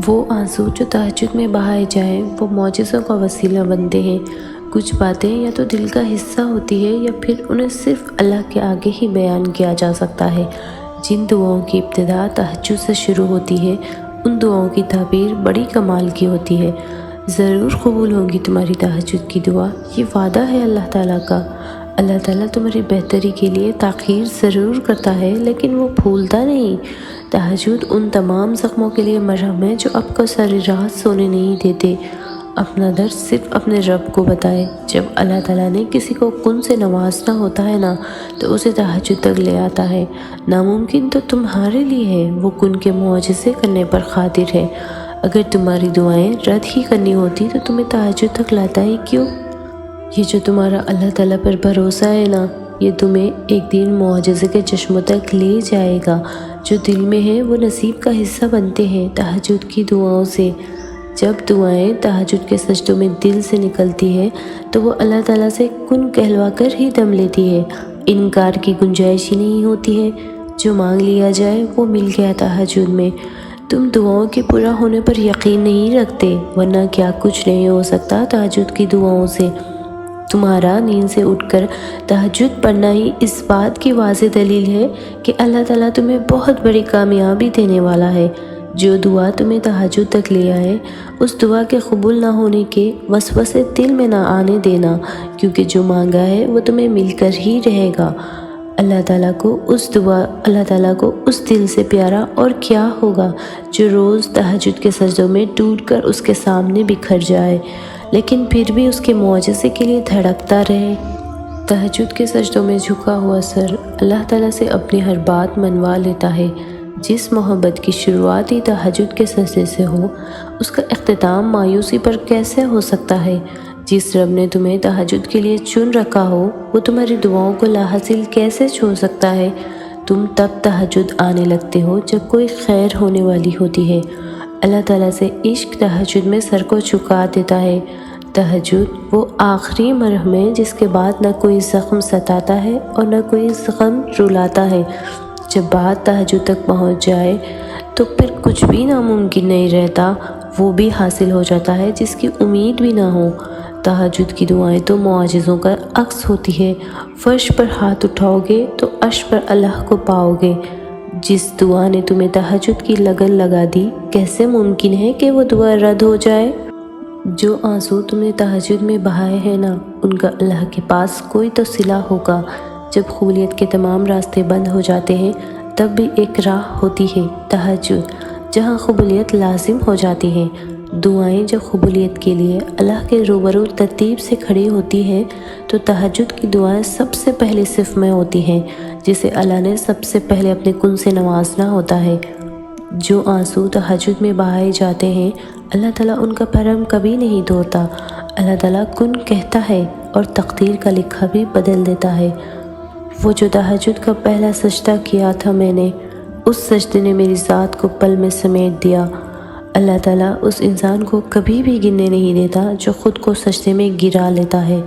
وہ آنسو جو تہجد میں بہائے جائیں وہ معجزوں کا وسیلہ بنتے ہیں۔ کچھ باتیں یا تو دل کا حصہ ہوتی ہے یا پھر انہیں صرف اللہ کے آگے ہی بیان کیا جا سکتا ہے۔ جن دعاؤں کی ابتدا تہجد سے شروع ہوتی ہے ان دعاؤں کی تعبیر بڑی کمال کی ہوتی ہے۔ ضرور قبول ہوگی تمہاری تہجد کی دعا، یہ وعدہ ہے اللہ تعالیٰ کا۔ اللہ تعالیٰ تمہاری بہتری کے لیے تاخیر ضرور کرتا ہے لیکن وہ بھولتا نہیں۔ تہجد ان تمام زخموں کے لیے مرہم ہے جو آپ کو ساری رات سونے نہیں دیتے۔ اپنا درد صرف اپنے رب کو بتائے۔ جب اللہ تعالیٰ نے کسی کو کن سے نوازنا ہوتا ہے نا تو اسے تہجد تک لے آتا ہے۔ ناممکن تو تمہارے لیے ہے، وہ کن کے معجزے کرنے پر قادر ہے۔ اگر تمہاری دعائیں رد ہی کرنی ہوتی تو تمہیں تہجد تک لاتا ہی کیوں؟ یہ جو تمہارا اللہ تعالیٰ پر بھروسہ ہے نا، یہ تمہیں ایک دن معجزے کے چشموں تک لے جائے گا۔ جو دل میں ہے وہ نصیب کا حصہ بنتے ہیں تہجد کی دعاؤں سے۔ جب دعائیں تہجد کے سجدوں میں دل سے نکلتی ہے تو وہ اللہ تعالیٰ سے کن کہلوا کر ہی دم لیتی ہے۔ انکار کی گنجائش ہی نہیں ہوتی ہے۔ جو مانگ لیا جائے وہ مل گیا تہجد میں۔ تم دعاؤں کے پورا ہونے پر یقین نہیں رکھتے، ورنہ کیا کچھ نہیں ہو سکتا تہجد کی دعاؤں سے۔ تمہارا نیند سے اٹھ کر تہجد پڑھنا ہی اس بات کی واضح دلیل ہے کہ اللہ تعالیٰ تمہیں بہت بڑی کامیابی دینے والا ہے۔ جو دعا تمہیں تہجد تک لے آئے اس دعا کے قبول نہ ہونے کے وسوسے دل میں نہ آنے دینا، کیونکہ جو مانگا ہے وہ تمہیں مل کر ہی رہے گا۔ اللہ تعالیٰ کو اس دل سے پیارا اور کیا ہوگا جو روز تہجد کے سجدوں میں ٹوٹ کر اس کے سامنے بکھر جائے لیکن پھر بھی اس کے معجزے کے لیے دھڑکتا رہے۔ تہجد کے سجدوں میں جھکا ہوا سر اللہ تعالیٰ سے اپنی ہر بات منوا لیتا ہے۔ جس محبت کی شروعات ہی تہجد کے سجدے سے ہو اس کا اختتام مایوسی پر کیسے ہو سکتا ہے؟ جس رب نے تمہیں تہجد کے لیے چن رکھا ہو وہ تمہاری دعاؤں کو لاحاصل کیسے چھوڑ سکتا ہے؟ تم تب تہجد آنے لگتے ہو جب کوئی خیر ہونے والی ہوتی ہے۔ اللہ تعالیٰ سے عشق تہجد میں سر کو جھکا دیتا ہے۔ تہجد وہ آخری مرہم ہے جس کے بعد نہ کوئی زخم ستاتا ہے اور نہ کوئی غم رلاتا ہے۔ جب بات تہجد تک پہنچ جائے تو پھر کچھ بھی ناممکن نہیں رہتا، وہ بھی حاصل ہو جاتا ہے جس کی امید بھی نہ ہو۔ تہجد کی دعائیں تو معجزوں کا عکس ہوتی ہے۔ فرش پر ہاتھ اٹھاؤ گے تو عرش پر اللہ کو پاؤ گے۔ جس دعا نے تمہیں تہجد کی لگن لگا دی، کیسے ممکن ہے کہ وہ دعا رد ہو جائے؟ جو آنسو تم نے تہجد میں بہائے ہیں نا، ان کا اللہ کے پاس کوئی تو صلہ ہوگا۔ جب قبولیت کے تمام راستے بند ہو جاتے ہیں تب بھی ایک راہ ہوتی ہے تہجد، جہاں قبولیت لازم ہو جاتی ہے۔ دعائیں جب قبولیت کے لیے اللہ کے روبرو ترتیب سے کھڑی ہوتی ہیں تو تہجد کی دعائیں سب سے پہلے صف میں ہوتی ہیں، جسے اللہ نے سب سے پہلے اپنے کن سے نوازنا ہوتا ہے۔ جو آنسو تہجد میں بہائے جاتے ہیں اللہ تعالیٰ ان کا بھرم کبھی نہیں دھوتا۔ اللہ تعالیٰ کن کہتا ہے اور تقدیر کا لکھا بھی بدل دیتا ہے۔ وہ جو تہجد کا پہلا سجدہ کیا تھا میں نے، اس سجدے نے میری ذات کو پل میں سمیٹ دیا۔ اللہ تعالیٰ اس انسان کو کبھی بھی گرنے نہیں دیتا جو خود کو سجدے میں گرا لیتا ہے۔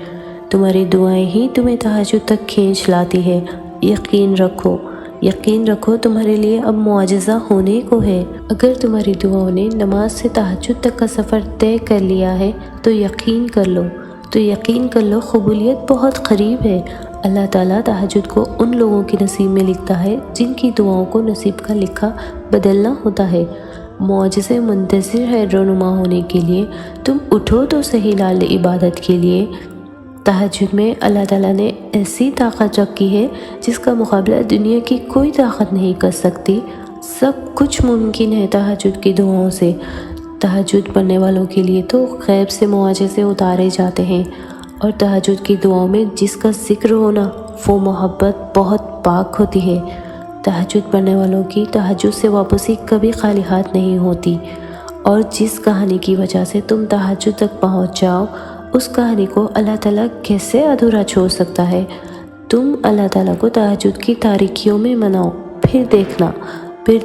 تمہاری دعائیں ہی تمہیں تہجد تک کھینچ لاتی ہے۔ یقین رکھو تمہارے لیے اب معجزہ ہونے کو ہے۔ اگر تمہاری دعاؤں نے نماز سے تہجد تک کا سفر طے کر لیا ہے تو یقین کر لو قبولیت بہت قریب ہے۔ اللہ تعالیٰ تہجد کو ان لوگوں کے نصیب میں لکھتا ہے جن کی دعاؤں کو نصیب کا لکھا بدلنا ہوتا ہے۔ معجزے منتظر ہے رونما ہونے کے لیے، تم اٹھو تو صحیح لال عبادت کے لیے۔ تہجد میں اللہ تعالیٰ نے ایسی طاقت رکھی ہے جس کا مقابلہ دنیا کی کوئی طاقت نہیں کر سکتی۔ سب کچھ ممکن ہے تہجد کی دعاؤں سے۔ تہجد پڑھنے والوں کے لیے تو غیب سے معجزے اتارے جاتے ہیں، اور تہجد کی دعاؤں میں جس کا ذکر ہونا وہ محبت بہت پاک ہوتی ہے۔ تہجد پڑھنے والوں کی تہجد سے واپسی کبھی خالی ہاتھ نہیں ہوتی، اور جس کہانی کی وجہ سے تم تہجد تک پہنچ جاؤ اس کہانی کو اللہ تعالیٰ کیسے ادھورا چھوڑ سکتا ہے؟ تم اللہ تعالیٰ کو تہجد کی تاریکیوں میں مناؤ، پھر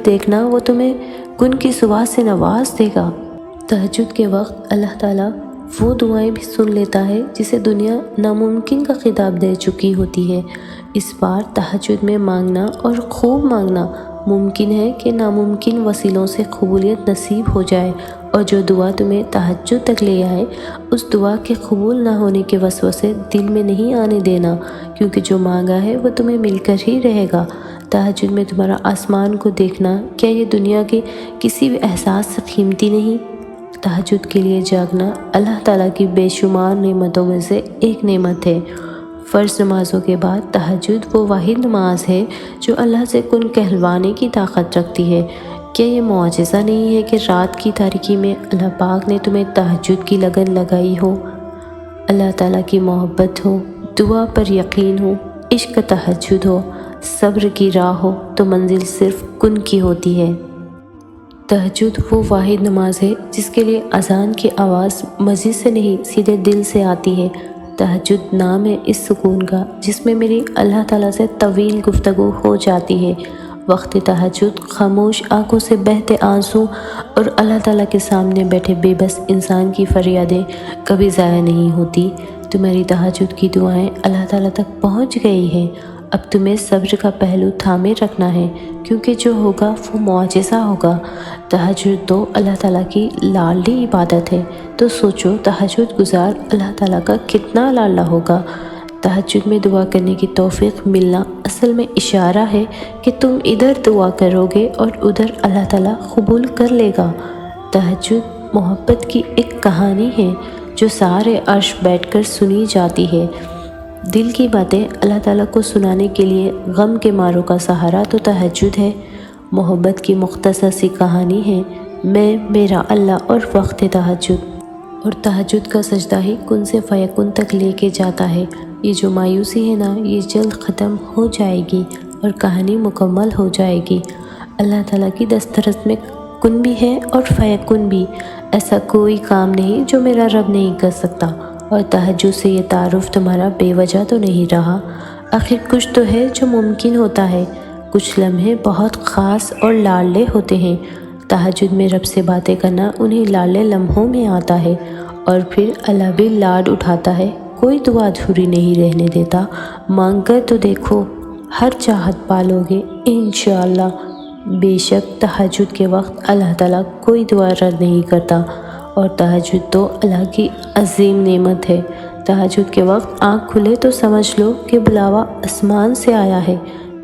دیکھنا وہ تمہیں کن کی صبح سے نواز دے گا۔ تہجد کے وقت اللہ تعالیٰ وہ دعائیں بھی سن لیتا ہے جسے دنیا ناممکن کا خطاب دے چکی ہوتی ہے۔ اس بار تہجد میں مانگنا اور خوب مانگنا ممکن ہے کہ ناممکن وسیلوں سے قبولیت نصیب ہو جائے، اور جو دعا تمہیں تہجد تک لے آئے اس دعا کے قبول نہ ہونے کے وسوسے دل میں نہیں آنے دینا، کیونکہ جو مانگا ہے وہ تمہیں مل کر ہی رہے گا۔ تہجد میں تمہارا آسمان کو دیکھنا کیا یہ دنیا کے کسی بھی احساس سے قیمتی نہیں؟ تہجد کے لیے جاگنا اللہ تعالیٰ کی بے شمار نعمتوں میں سے ایک نعمت ہے۔ فرض نمازوں کے بعد تہجد وہ واحد نماز ہے جو اللہ سے کن کہلوانے کی طاقت رکھتی ہے۔ کیا یہ معجزہ نہیں ہے کہ رات کی تاریکی میں اللہ پاک نے تمہیں تہجد کی لگن لگائی ہو؟ اللہ تعالیٰ کی محبت ہو، دعا پر یقین ہو، عشق تہجد ہو، صبر کی راہ ہو تو منزل صرف کن کی ہوتی ہے۔ تہجد وہ واحد نماز ہے جس کے لیے اذان کی آواز مسجد سے نہیں سیدھے دل سے آتی ہے۔ تہجد نام ہے اس سکون کا جس میں میری اللہ تعالیٰ سے طویل گفتگو ہو جاتی ہے۔ وقت تہجد خاموش آنکھوں سے بہتے آنسو اور اللہ تعالیٰ کے سامنے بیٹھے بے بس انسان کی فریادیں کبھی ضائع نہیں ہوتی۔ تمہاری تہجد کی دعائیں اللہ تعالیٰ تک پہنچ گئی ہیں، اب تمہیں صبر کا پہلو تھامے رکھنا ہے، کیونکہ جو ہوگا وہ معجزہ ہوگا۔ تہجد تو اللہ تعالیٰ کی لاڈلی عبادت ہے، تو سوچو تہجد گزار اللہ تعالیٰ کا کتنا لاڈلا ہوگا۔ تہجد میں دعا کرنے کی توفیق ملنا اصل میں اشارہ ہے کہ تم ادھر دعا کرو گے اور ادھر اللہ تعالیٰ قبول کر لے گا۔ تہجد محبت کی ایک کہانی ہے جو سارے عرش بیٹھ کر سنی جاتی ہے۔ دل کی باتیں اللہ تعالیٰ کو سنانے کے لیے غم کے ماروں کا سہارا تو تہجد ہے۔ محبت کی مختصر سی کہانی ہے، میں، میرا اللہ اور وقت تہجد۔ اور تہجد کا سجدہ ہی کن سے فیکن تک لے کے جاتا ہے۔ یہ جو مایوسی ہے نا، یہ جلد ختم ہو جائے گی اور کہانی مکمل ہو جائے گی۔ اللہ تعالیٰ کی دسترس میں کن بھی ہے اور فیکن بھی۔ ایسا کوئی کام نہیں جو میرا رب نہیں کر سکتا، اور تہجد سے یہ تعارف تمہارا بے وجہ تو نہیں رہا۔ آخر کچھ تو ہے جو ممکن ہوتا ہے، کچھ لمحے بہت خاص اور لاڈلے ہوتے ہیں۔ تہجد میں رب سے باتیں کرنا انہیں لاڈلے لمحوں میں آتا ہے، اور پھر اللہ بھی لاڈ اٹھاتا ہے، کوئی دعا ادھوری نہیں رہنے دیتا۔ مانگ کر تو دیکھو، ہر چاہت پالو گے انشاءاللہ۔ بے شک تہجد کے وقت اللہ تعالیٰ کوئی دعا رد نہیں کرتا، اور تہجد تو اللہ کی عظیم نعمت ہے۔ تہجد کے وقت آنکھ کھلے تو سمجھ لو کہ بلاوا آسمان سے آیا ہے۔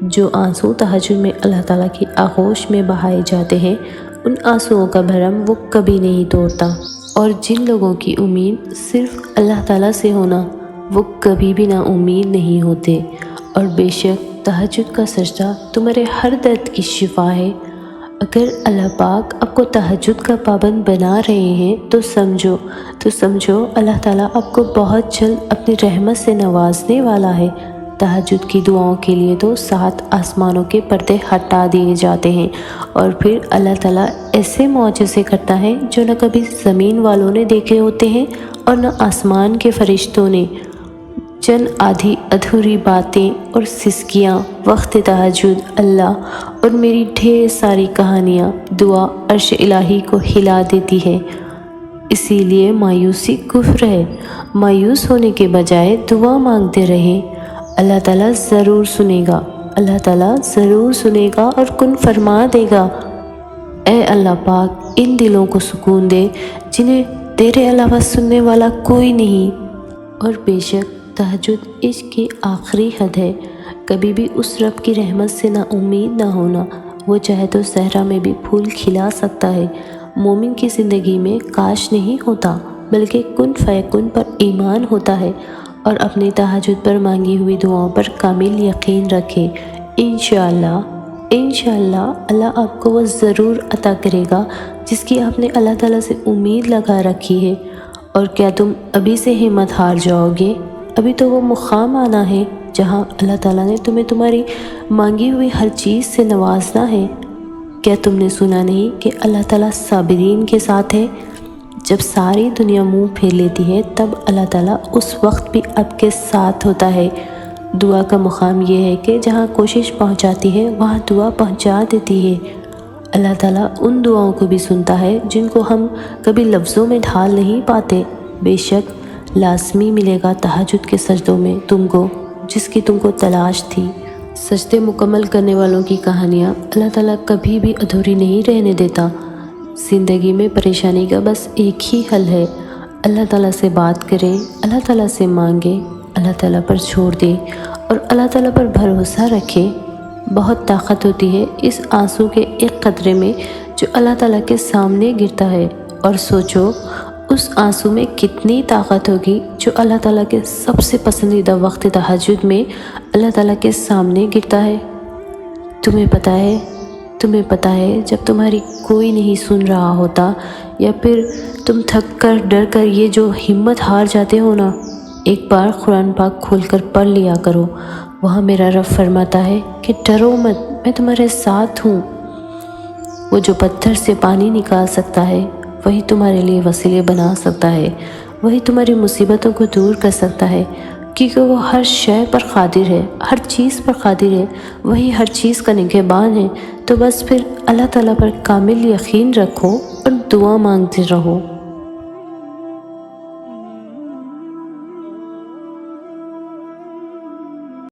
جو آنسو تہجد میں اللہ تعالیٰ کی آغوش میں بہائے جاتے ہیں، ان آنسوؤں کا بھرم وہ کبھی نہیں توڑتا، اور جن لوگوں کی امید صرف اللہ تعالیٰ سے ہونا، وہ کبھی بھی نا امید نہیں ہوتے۔ اور بے شک تہجد کا سجدہ تمہارے ہر درد کی شفا ہے۔ اگر اللہ پاک آپ کو تہجد کا پابند بنا رہے ہیں تو سمجھو اللہ تعالیٰ آپ کو بہت جلد اپنی رحمت سے نوازنے والا ہے۔ تہجد کی دعاؤں کے لیے تو 7 آسمانوں کے پردے ہٹا دیے جاتے ہیں، اور پھر اللہ تعالیٰ ایسے معجزے کرتا ہے جو نہ کبھی زمین والوں نے دیکھے ہوتے ہیں اور نہ آسمان کے فرشتوں نے۔ چند آدھی ادھوری باتیں اور سسکیاں وقت تہجد، اللہ اور میری ڈھیر ساری کہانیاں دعا عرش الہی کو ہلا دیتی ہے۔ اسی لیے مایوسی کفر ہے۔ مایوس ہونے کے بجائے دعا مانگتے رہیں، اللہ تعالیٰ ضرور سنے گا، اللہ تعالیٰ ضرور سنے گا اور کن فرما دے گا۔ اے اللہ پاک، ان دلوں کو سکون دے جنہیں تیرے علاوہ سننے والا کوئی نہیں۔ اور بے شک تہجد عشق کی آخری حد ہے۔ کبھی بھی اس رب کی رحمت سے نا امید نہ ہونا، وہ چاہے تو صحرا میں بھی پھول کھلا سکتا ہے۔ مومن کی زندگی میں کاش نہیں ہوتا، بلکہ کن فیکن پر ایمان ہوتا ہے، اور اپنی تہجد پر مانگی ہوئی دعاؤں پر کامل یقین رکھے۔ انشاءاللہ اللہ آپ کو وہ ضرور عطا کرے گا جس کی آپ نے اللہ تعالیٰ سے امید لگا رکھی ہے۔ اور کیا تم ابھی سے ہمت ہار جاؤ گے؟ ابھی تو وہ مقام آنا ہے جہاں اللہ تعالیٰ نے تمہیں تمہاری مانگی ہوئی ہر چیز سے نوازنا ہے۔ کیا تم نے سنا نہیں کہ اللہ تعالیٰ صابرین کے ساتھ ہے؟ جب ساری دنیا منہ پھیر لیتی ہے تب اللہ تعالیٰ اس وقت بھی آپ کے ساتھ ہوتا ہے۔ دعا کا مقام یہ ہے کہ جہاں کوشش پہنچاتی ہے وہاں دعا پہنچا دیتی ہے۔ اللہ تعالیٰ ان دعاؤں کو بھی سنتا ہے جن کو ہم کبھی لفظوں میں ڈھال نہیں پاتے۔ بے شک لازمی ملے گا تہجد کے سجدوں میں تم کو جس کی تم کو تلاش تھی۔ سجدے مکمل کرنے والوں کی کہانیاں اللہ تعالیٰ کبھی بھی ادھوری نہیں رہنے دیتا۔ زندگی میں پریشانی کا بس ایک ہی حل ہے، اللہ تعالیٰ سے بات کریں، اللہ تعالیٰ سے مانگیں، اللہ تعالیٰ پر چھوڑ دیں اور اللہ تعالیٰ پر بھروسہ رکھیں۔ بہت طاقت ہوتی ہے اس آنسو کے ایک قطرے میں جو اللہ تعالیٰ کے سامنے گرتا ہے، اور سوچو اس آنسو میں کتنی طاقت ہوگی جو اللہ تعالیٰ کے سب سے پسندیدہ وقت تہجد میں اللہ تعالیٰ کے سامنے گرتا ہے۔ تمہیں پتہ ہے جب تمہاری کوئی نہیں سن رہا ہوتا یا پھر تم تھک کر ڈر کر یہ جو ہمت ہار جاتے ہو نا، ایک بار قرآن پاک کھول کر پڑھ لیا کرو۔ وہاں میرا رب فرماتا ہے کہ ڈرو مت، میں تمہارے ساتھ ہوں۔ وہ جو پتھر سے پانی نکال سکتا ہے وہی تمہارے لیے وسیلے بنا سکتا ہے، وہی تمہاری مصیبتوں کو دور کر سکتا ہے، کیونکہ وہ ہر شے پر قادر ہے، ہر چیز پر قادر ہے، وہی ہر چیز کا نگہبان ہے۔ تو بس پھر اللہ تعالیٰ پر کامل یقین رکھو اور دعا مانگتے رہو۔